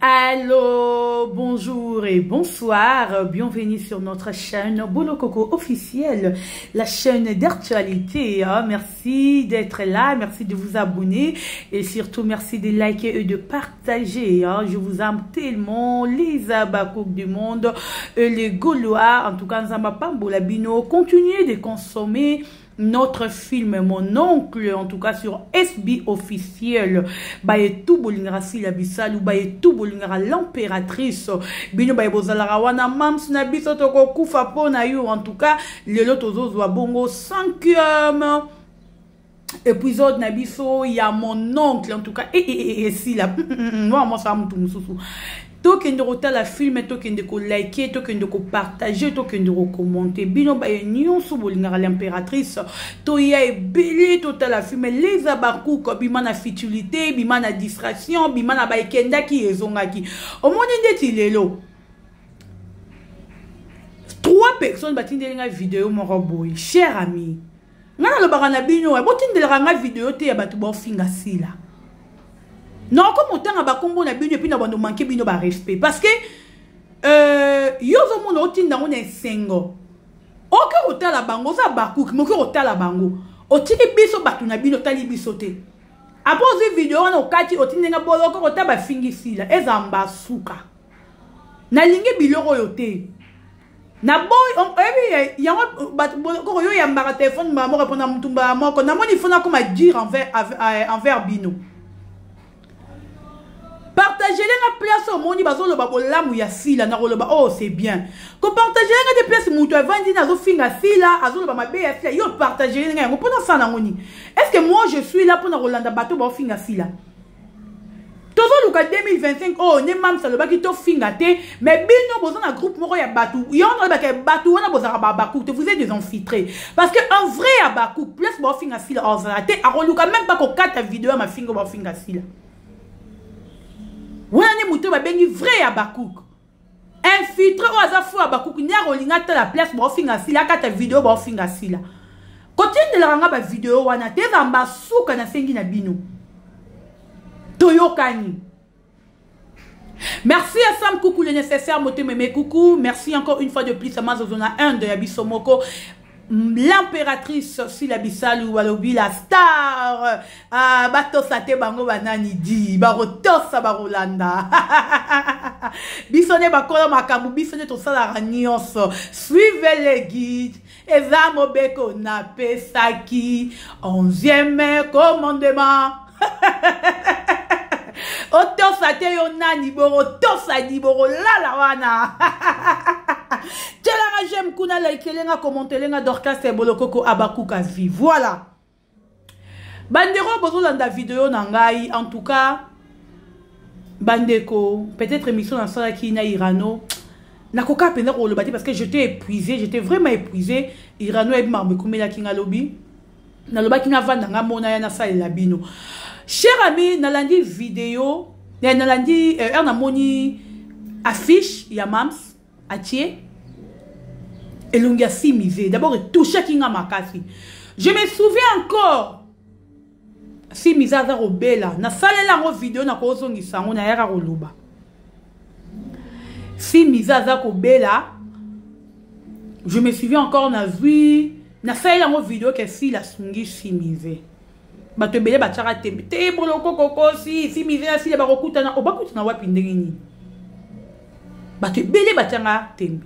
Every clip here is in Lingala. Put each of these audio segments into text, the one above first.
Allô, bonjour et bonsoir, bienvenue sur notre chaîne Bolo Coco officielle, la chaîne d'actualité. Merci d'être là, merci de vous abonner et surtout merci de liker et de partager. Je vous aime tellement, les Abakouk du monde, les Gaulois, en tout cas, Nzambapambolabino, continuez de consommer notre film Mon Oncle, en tout cas sur SB officiel. Baye tout bolingara Sila Bissal ou baye tout bolingara l'impératrice. Bino baye bozalara wana mams na biso toko kufa po na yo. En tout cas, le lotozo zwa bongo 5e épisode na biso ya Mon Oncle. En tout cas, Sila. Moi ça mutu mususu. Token de rota la film, token de ko liker, token de ko partager, token de recommander. Bino ba union sous bolingara l'impératrice. Toya e belé total la film les abakou ko bimana futilité, bimana distraction, bimana ba ekenda ki ezongaki. Au monde ndeti lelo. 3 personnes batindeli nga vidéo mon roboy. Cher ami. Ngana lo barana bino, botindeli nga vidéo te ya batu bo finga sila. Non, comme autant à Bakombo na bino et puis na bando manquer bino ba respect parce que yozo mon otin dans on est single. Oke ota la bango za bakouk, mo ke ota la bango. Otiki biso batu na bino tali biso te. Apose vidéo na okati otin nga bolo ko ota ba fingi sila ezamba suka. Na linge biloko yote. Na boy ebi yango bat ko yo ya mbara téléphone ba mo répondre mutumba moko na moni fona comme dire envers bino. Partagez les places au monde, bazo le babo lamu ya sila na roloba oh c'est bien. Ko partagez les places mutu avandi na zo finga sila azo le bama be ya sila yo partagez les ngo pona ça na ngoni. Est-ce que moi je suis là pour na rolanda bato ba finga sila? Tozo luka 2025 oh ne mam sa le ba ki to finga te mais bino bozo na groupe moko ya batu. Yo na ba ke batu wana bozo ba baku te vous êtes des infiltrés parce que en vrai ya baku place ba finga sila en zala te a roluka même pas ko kata vidéo ma finga ba finga sila. Wani muto ba bengi vrai ya bakouk. Infiltré au azafu ya bakouk nya rolinga ta la place ba finga sila kata vidéo ba finga sila. Kotinde la ranga ba vidéo wana te zamba suka na sengi na bino. Toyokani. Merci à Sam Coucou le nécessaire moté mémé coucou. Merci encore une fois de plus à Mazozona 1 de Yabisomoko. L'impératrice Sila Bissal ou Walobi la star bato sate bango banani di barotosa barolanda bisone bakola makamu bisone to sala nyonso suivez les guides ezamo beko na pesaki 11e commandement otosa te yo nani boro tosa di boro la wana Tela j'aime kuna like lenga commenter lenga Dorcas et Bolo Coco Abakuka vie. Voilà. Bandero bozo landa vidéo nangai en tout cas bandeko peut-être émission dans ça qui na Irano na koka pena ko le bati parce que j'étais épuisé, j'étais vraiment épuisé. Irano et marbe komela kinga lobby. Na loba kinga vanda nga mona ya na sa labino. Cher ami na landi vidéo, na landi na moni affiche ya mams Atie et l'ongia simisé. D'abord, touché kinga makasi. Je me souviens encore. Simisa za robela. Na sale la vidéo na kozongi sango na yara roluba. Simisa za kobela. Je me souviens encore na vu. Na sale la vidéo que si la sungi simisé. Bato bele batara tembe. Te bolo koko si simisé na si le barokuta na obakuta na wapi ndengeni. Bato bele batanga tembe.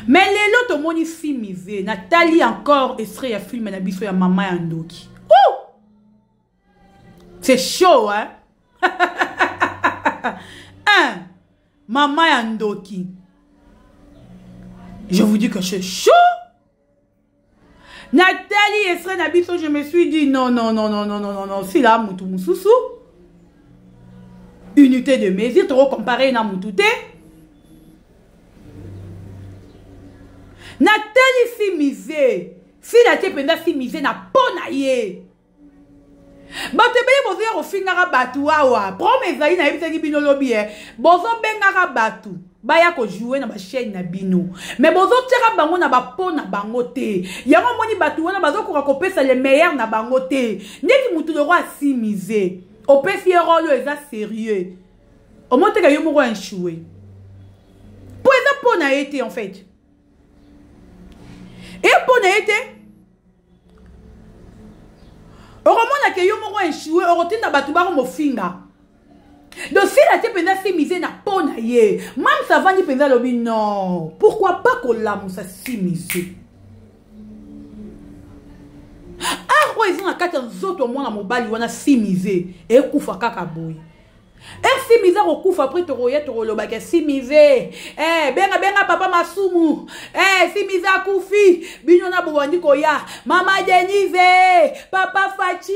Mais les lots moni simisé Nathalie encore extrait ya film na biso ya mama ya Ndoki. Oh! C'est chaud hein. Mama ya Ndoki. Je vous dis que c'est chaud. Nathalie extrait na biso je me suis dit non si la mutu mususu. Unité de mesure trop comparé na mutute. Nathalie simisé. Si la tependa simisé na pona ye. Batebele bozo ya ofingara batu awa. Promesa na ebisaki bino lobi bozo bengara batu. Baya ko jouer na ba chaîne na bino. Mais bozo tira bango na ba pona bango te. Yango moni batu wana bazo ko kopesa le meilleur na bango te. Neti mutu de roi simisé. Au pesi rolo eza sérieux. Au moins, tu as eu un choué. Pour exemple, pour n'a été en fait. Et pour n'a été. Au moment où tu as eu un choué, au retour de Batouba, on m'a finga. Donc si la tête pensa si misé na pour n'a yé. Même ça va ni pensa lobi non. Pourquoi pas qu'on l'a moussa si misé? Ah, quoi, ils ont la carte en autres au moins dans mon bal, ils ont si misé. Et koufa kakaboui. Et si misé au koufa après te royer te roloba que si misé. Eh, benga papa masumu. Eh, si misé a koufi. Binyona bouwandi koya. Maman Denise. Papa Fatie.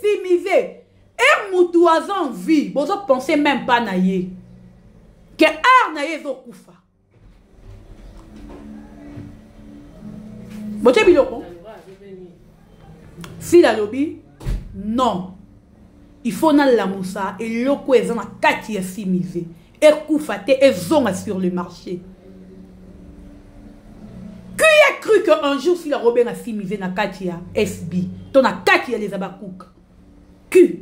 Si misé. Et moutouazan vie. Vous ne pensez même pas naïe. Que ar naïe zo koufa. Bote biloko. Si la lobby, non. Il faut na la moussa et loko ezan na kati ya simisé. Et koufate et zonga sur le marché. Qui a cru qu'un jour si la robin a simisé na kati ya SB, ton a kati ya les abakouk. Qui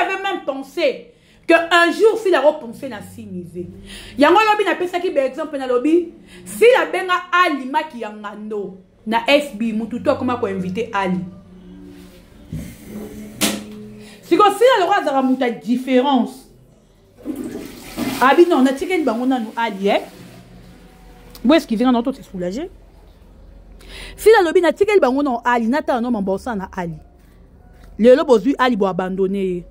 avait même pensé qu'un jour si la repensée na simisé. Yango lobby na pesa ki par exemple na lobby, si la benga Ali maki yangando na SB mututo comment ko inviter Ali. Si on si la loi a une différence. Ah bien non, on a tiré une banane à nous alliés. Où est-ce qu'il vient dans notre soulagé? Si la lobby n'a tiré une banane à Ali, n'a pas un homme en bossant à Ali. Le lobozu Ali doit abandonner.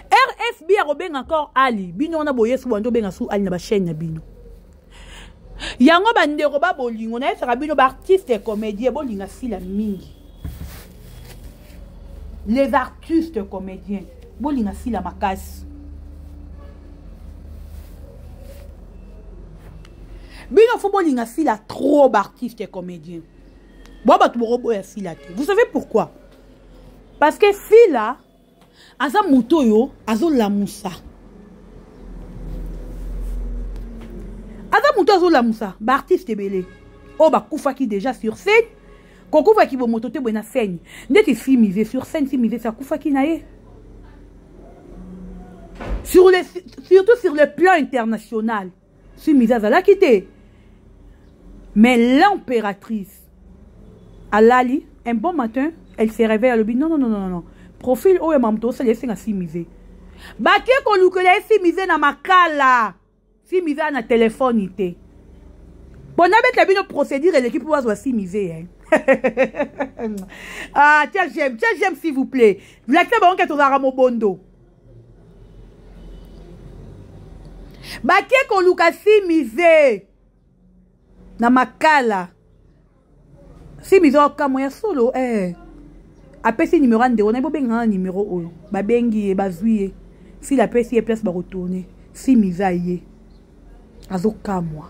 RFB a robé encore Ali. Bino on a boyé sous un dobé sous Ali na ba chaîne na bino. Yango bande roba bolingo na sera bino artiste et comédien bolinga si la mingi. Les artistes comédiens, bolinga si la makasi. Bino faut bolinga si la trop artistes et comédiens. Boba tu robo ya si la. Vous savez pourquoi? Parce que si là, aza mutoyo, azo la moussa. Aza muto azo la moussa, ba artiste belé. Oh ba koufa qui déjà sur scène. Koko va qui va mototer buena scène. Dès que filmisé sur scène, filmisé ça koufa qui naé. Surtout sur le plan international. Filmisé ça l'a quitté. Mais l'impératrice Alali, un bon matin, elle se réveille à l'objet. Non. Profil oh et mamto ça laisse un filmisé. Baké ko lukele filmisé na makala. Filmisé na téléphone ité. Bon avec la bino procédure et l'équipe va filmisé hein. Ah, tiens, j'aime s'il vous plaît. Vous l'acceptez, bon, qu'est-ce que vous avez bondo? Baké ko luka si misé. Na makala. Si misé oka moya solo, après si numéro ande, on a beau benga numéro o. Ba bengi e bazui. Si la pesi est place ba retourner. Si misé aye. Azoka moi.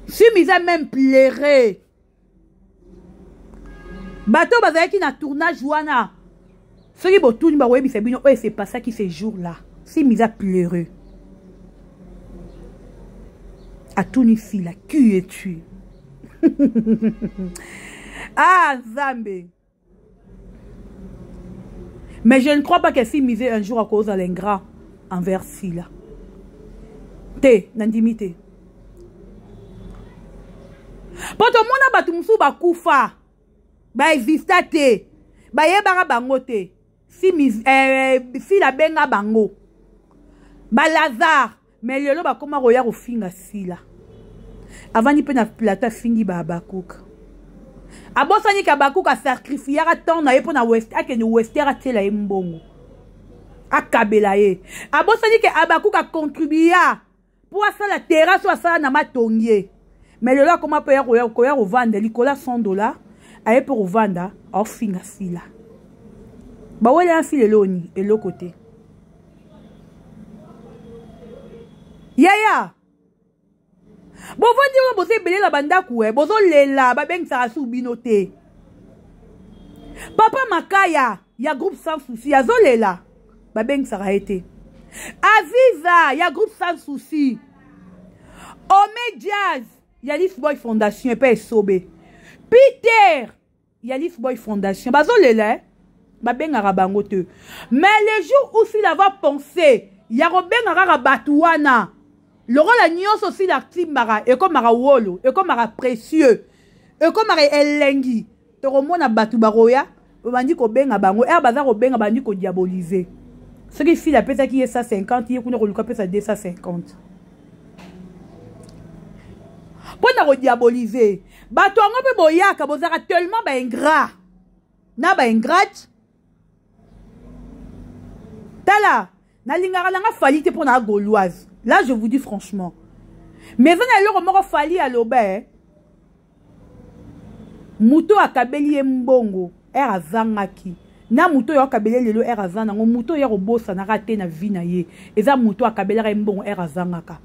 Si misé même pleurer. Bateau bazali qui na tournage wana. Ce qui bo tourne ba webi c'est bino c'est pas ça qui ces jours là. Si misé pleurer. A tout ici là, qui es-tu? Ah Zambé. Mais je ne crois pas que si misé un jour à cause de l'ingrat envers si là. Té, n'indimité. Poto mona batu musu ba kufa ba existate ba yebara bango te si la benga bango ba Lazare mais lelo ba koma roya ko finga sila avant ni pe na plata fingi ba bakuka abosani ka bakuka sacrifier a temps na ye po na west akeni westera tela mbongo akabela ye abosani ke abakuka contribuer pour ça la terrasse soit ça na matongier. Mais le là, comment peut y vendre l'Icola $100 à pour vendre en fin à là. Bah ouais, là, c'est l'oni et l'autre côté. Yaya. Bon, vous dire que vous avez la banda koué, vous avez la babeng ça sous binoté. Papa Makaya, il y a groupe sans souci, il y a zolela. Babeng ça a été. Aziza, il y a groupe sans souci. Ome Jazz. Yalis Boy Fondation et pas Sobe. Peter Yalis Boy Fondation. Bazo lele. babengaka bango te. Mais le jour où s'il va penser ya robengaka batuwana lokola nyonso si la timbara ekomaka wolo ekomaka précieux ekomaka elengi tokomona batu baroya bandi kobenga bango baza kobenga bandi kodiaboliser. Ce qui fait la pesa qui est 150 il kuna koluka pesa 250 pona kodiaboliser batu ngo pe boyaka bozaka tellement ba ingrat na ba ingrat tala na lingara langa fali te pona gauloise. Là je vous dis franchement mais venez le moko fali à l'obé muto akabeli mbongo era zangaki na muto yo akabeli lelo era zana ngo muto ya robosa na rate na vie na ye eza muto akabeli mbongo era zangaka.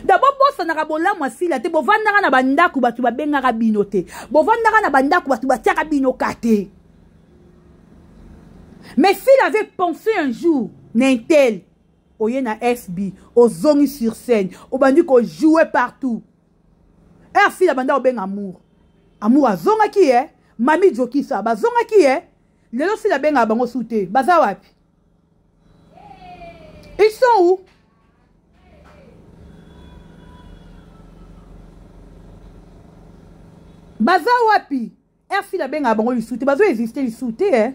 D'abord bosa na rabola mwasila te bovandaka na bandaku batu babengaka bino te bovandaka na bandaku batu batiaka bino kate. Mais s'il avait pensé un jour Nintel oye na SB ozongi sur scène obandi ko jouer partout fille la banda obenga amour azonga ki mami joki sa bazonga ki lelo si la benga bango soute baza wapi ils sont où baza wapi fille la benga bango soute bazo exister li soute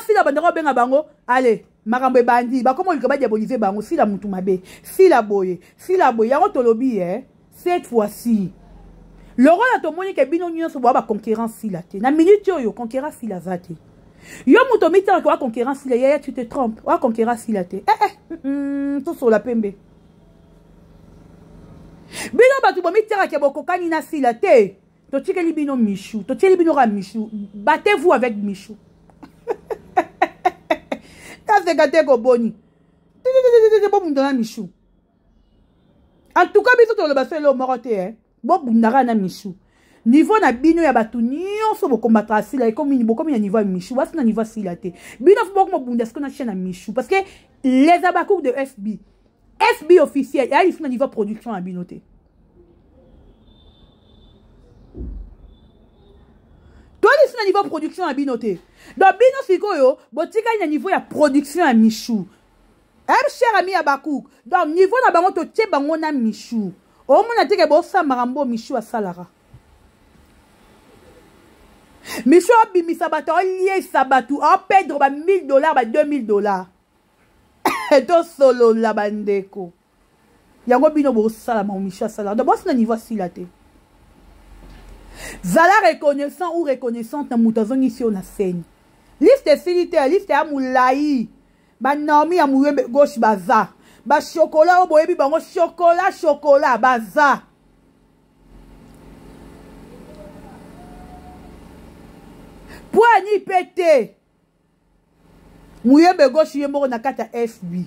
fille la banda obenga bango allez makambo bandi ba comment il diaboliser bango si la mutu mabe si la boye yango tolobi cette fois-ci le rôle à ton monique est bino nyonso ba concurrence si la te na minute yo concurrence si la zate yo muto mitara ko concurrence si la ya tu te trompes wa concurrence si la te to so la pembe bino batu bo mitara ke bokokani na si la te to tikeli bino Michou to tikeli bino ra Michou battez-vous avec Michou. C'est gâté boni. Michou. En tout cas, biso le bassin le moroté bon bundara na Michou. Niveau na bino ya batu nyonso bo combattre sila comme ya niveau Michou, wasi na niveau sila te. Bino fo mo bunda ce qu'on a chaîne na Michou parce que les abakouk de SB officiel, il faut na niveau production à binoté. Toi il faut na niveau production à binoté. Donc, bino sikoyo, botika y a niveau ya production à Michou. Cher ami Abakouk. Donc, niveau na bango to tie bango na Michou. O mona teke bo sa marambo Michou a salara. Michou a bimisa bato lié sabatu. A perdre ba $1000, ba $2000. Et to solo la bandeko. Yango bino bo sala ma Michou a salara. Donc, boss na niveau silate. Zala reconnaissant ou reconnaissante na moutazon ici on a scène. Liste silitaire, liste ya moulaï. Ba normi ya mouye gauche baza. Ba chocolat o boyebi bango chocolat baza. Poani pété. Mouye gauche yembo na kata FB.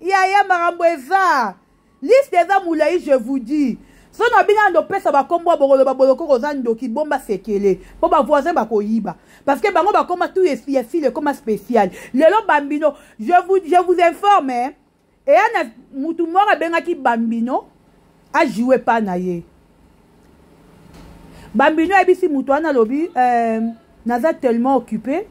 Ya marambo eza. Liste eza moulaï je vous dis. So na bina ndo pesa ba kombo boloko kozando ki bomba sekele po ba voisin ba koyiba parce que bango ba koma tout file comme spécial lelo bambino je vous informe et ana mutu mora benga ki bambino a jouer pas na ye bambino ebisi mutu ana lobi naza tellement occupé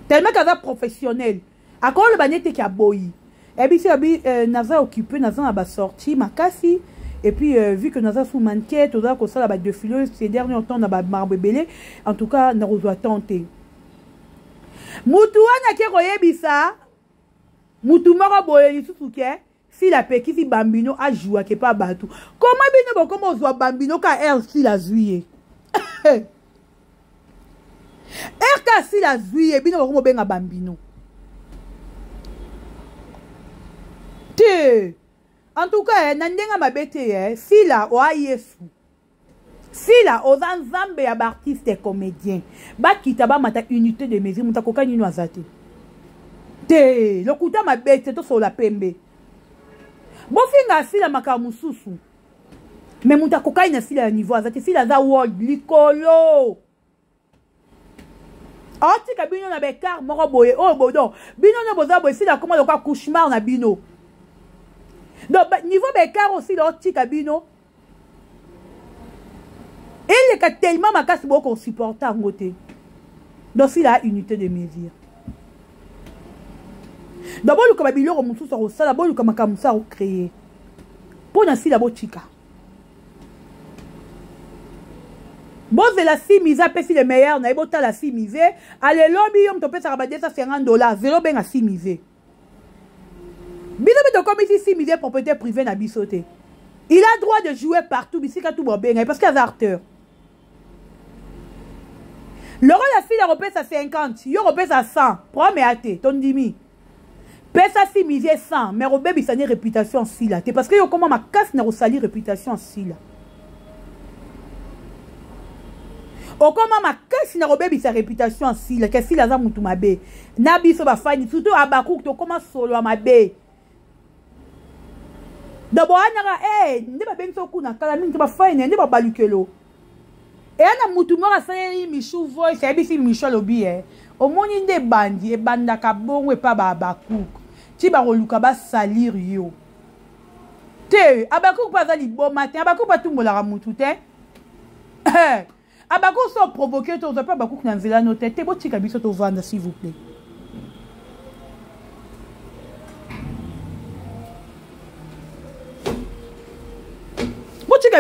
tellement kaza professionnel akolo banete ki aboyi ebisi abi naza occupé naza na ba sortie makasi. Et puis, vu que nous avons sous manquette, nous avons ça de fileux, ces derniers temps, nous avons marbre belé. En tout cas, nous avons tenté. Moutouana qui royebisa, Moutoumara boye susuke, si la pe qui si bambino a joué qui pas batou. Comment bino comment on voit bambino ka elle si la zuye. Elle ka si la zuye, bino comment benga bambino. Te. En tout cas, nandenga mabete si la oa yesu. Si la ozan zambe ya artiste et comédien. Ba kitaba mata unité de mesure muta koka nino azate. Te, le kuta mabete to so la pembe. Bo finga si la makamususu. Mais muta koka ina si la niveau azate si la za world likolo. Oti ka bino na bekar moko boye oh bodo. Bino na boza boye si la comment le ka cauchemar na bino. Donc, niveau bécard aussi, l'autre cabino. leka tellement makasi boko supporter en côté. Donc il a unité de mesure. D'abord le kabilo ko mususu ko sala bo le kamaka musa ko créer. Pour na si la botika. Bon de la simise a pesi le meilleur na ebota la simise. Allez lobby yom to pesa rabade ça $50. Zéro ben a simise. Biso comme ici simise propriété privée na bisoté. Il a droit de jouer partout bisika tout bien parce qu'il y a acteur. Le rôle la fille européenne à 50, européenne à 100. Prends mais athée, ton dimi. Pesa si misé 100, mais Robert bisane réputation si là. Parce que yo comment ma casse n'a sali réputation si là. O comment ma casse n'a Robert bisa réputation si là. Que si la za mutu mabe. Na biso ba fani surtout abakou to comment solo a mabe. D'abord anara ne ba benso kuna kala mingi ba fani ne ba balukelo. Et on a moutoumor à salir Michou voice, c'est ici Michel Obi. Au monde des bandits, et bandaka bon et pas babakouk. Tu vas reluka bas salir yo. Te, abakouk pas ali bon matin, abakouk pas tout mola ramoutoute. Abakouk sont provoqués, tu n'as pas abakouk dans la note. Te, bon, tu cabisso au vendre, s'il vous plaît.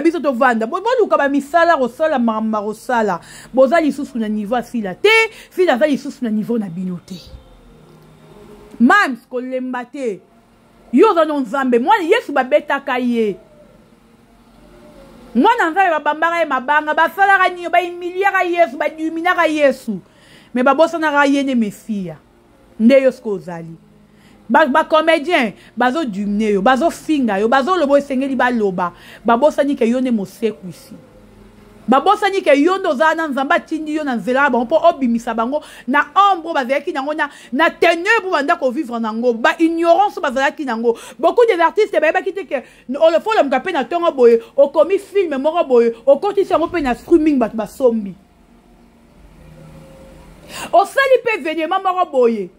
Biso to vanda bo luka ba misala rosala mama rosala boza lisusu na niveau asila te fila za lisusu na niveau na binote mams ko lembate yo za non zambe mwana yesu ba beta kaye mwana nzai ba bambara mabanga ba sala kanyo ba imilia ka yesu ba dumina ka yesu me ba bosa na ka yene mefia ndeyo sko zali ba comédien bazo dumne yo bazo finga yo bazo lobo esengeli ba loba ba bosani ke yone moseku ici ba bosani ke yondo zana nzamba tindi yo na nzela ba mpo obimisa bango na ombre bazaki nango na ténèbre banda ko vivre nango ba ignorance bazaki nango beaucoup des artistes ba kité que on le faut le mkape na tongo boye o komi film moko boye o koti sango pe na streaming ba sombi o sali pe venir mama boye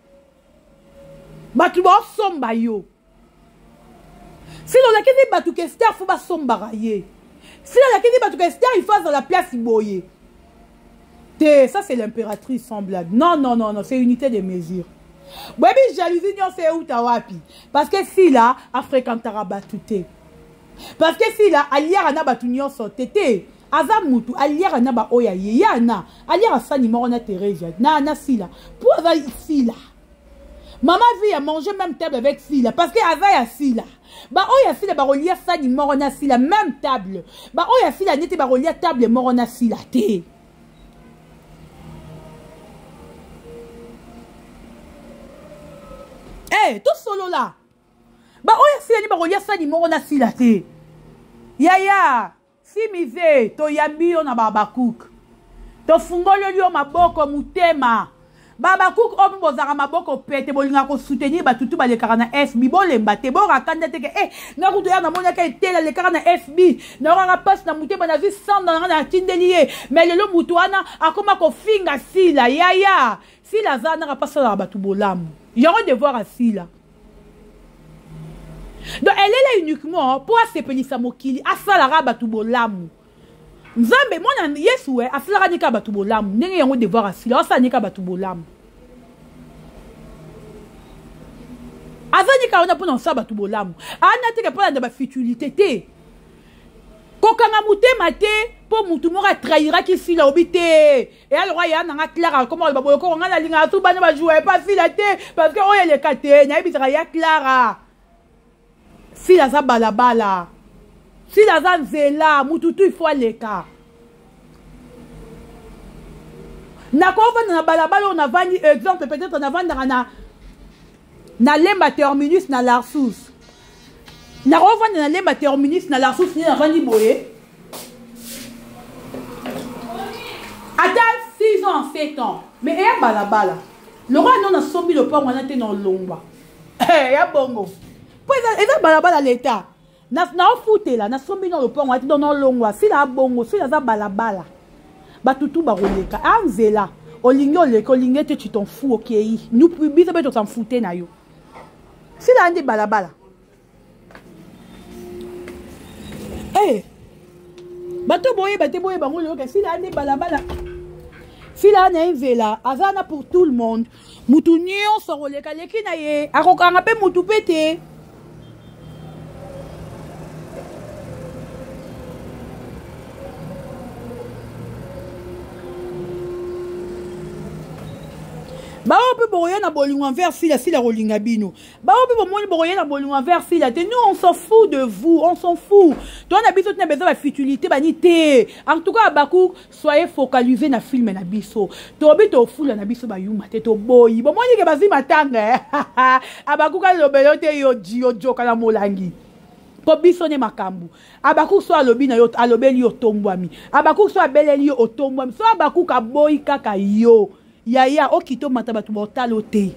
batu ba somba yo. Si l'on a dit batu que star faut ba somba ye. Si l'on a dit batu que star il faut dans la place boye. Ça c'est l'impératrice semblable. Non non non non, c'est unité de mesure. Webi jalousie non c'est où ta wapi. Parce que si là a fréquentera batute. Parce que si là aliara na batu nyon so tete. Azamutu aliara na ba oya ye yana. Aliara sani morona Teresa. Na si là. Pour avoir ici là. Maman vit à manger même table avec Sila. Parce que Ava y a Sila. Bah, oh, y a Sila, bah, relia ça, ni morona Sila, même table. Bah, oh, y a Sila, n'était bah, relia table, morona Sila, té. Eh, tout solo là. Bah, oh, y a Sila, ni bah, relia ça, ni morona Sila, té. Yaya, si misé, to yambi, on a babakouk. To fungolo, yo, ma boko, mutema. Baba Cook obi bozara maboko pete bolinga ko soutenir batutu ba le karana SB bolemba te bo rakanda te ke na kuto ya na monya ka etela le karana SB na ranga passe na mute bana vi 100 na tindelier mais lelo mutu wana akoma ko finga sila yaya sila zana ka passe la batu bolamu yoro devoir à sila donc elle est là uniquement pour asepelisa mokili asala ka batu bolamu Nzambe mwana Yesu we afilaka nika batu bolamu ndenge yango devoir asila asa nika batu bolamu azanika ona pona sa batu bolamu ana teke pona de ba futilité te kokanga mutema te po mutu moko trahira ki sila obite et alors ya na Clara comment ba boyoko nga na linga tu bana ba jouer pas sila te parce que oye le kate na ibisaka ya Clara sila za balabala. Si la zone est là, mututu il faut aller car. Na ko na balabala on a vandi exemple peut-être on a vandi na lemba terminus na Larsous. Na ko vandi na lemba terminus na Larsous ni na vandi boye. Attends 6 ans 7 ans. Mais et balabala. Le roi non a sombi le pont on a été dans lomba. Eh ya bongo. Pour ça balabala l'état. Na fouté là, na sombi dans le pont, on a dit dans longwa, si la bongo, si la za balabala. Batutu baroleka, anzela. Olingo le, olingo te tu t'en fous, ok. Nous publie, ça peut t'en fouter na yo. Si la andi balabala. Eh, Bato boye bango le fila ne balabala. Fila na vela azana pour tout le monde. Mutu nyonso roleka leki na ye. Akokanga pe mutu pete. Bah on peut boyer na bolingo envers fila rolinga bino. Bah on peut boyer na bolingo envers fila. Nous on s'en fout de vous, on s'en fout. Toi na biso tu n'as besoin de futilité banité. En tout cas Bakou soyez focalisés na film na biso. To bito fula na biso ba yuma te to boyi. Bon moi ni ke bazi matanga. Abakou ka lobelo te yo joka na molangi. Po biso ne makambu. Abakou so alobi na yo alobeli yo tombwami. Abakou so abeleli yo otombwami. So abakou ka boyi kaka yo. Yaya okito matabatu botalo te.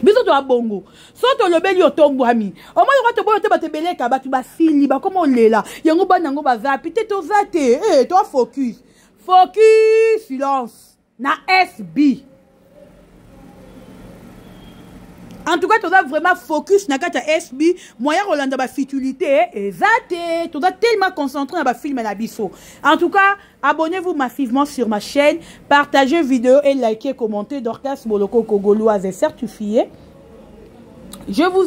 Biso to abongo. So to lobeli otombwami. O mo yo to boyo te batebeleka batu basili ba komo lela. Yango banango bazapi te to zate. Eh to focus. Focus silence. Na SB. En tout cas, tu dois vraiment focus na kata SB, moyen Rolanda ba futilité et zate, tu dois tellement concentrer na ba film na biso. En tout cas, abonnez-vous massivement sur ma chaîne, partagez vidéo et likez, commentez. Dorcas Boloko Congoloise est certifiée. Je vous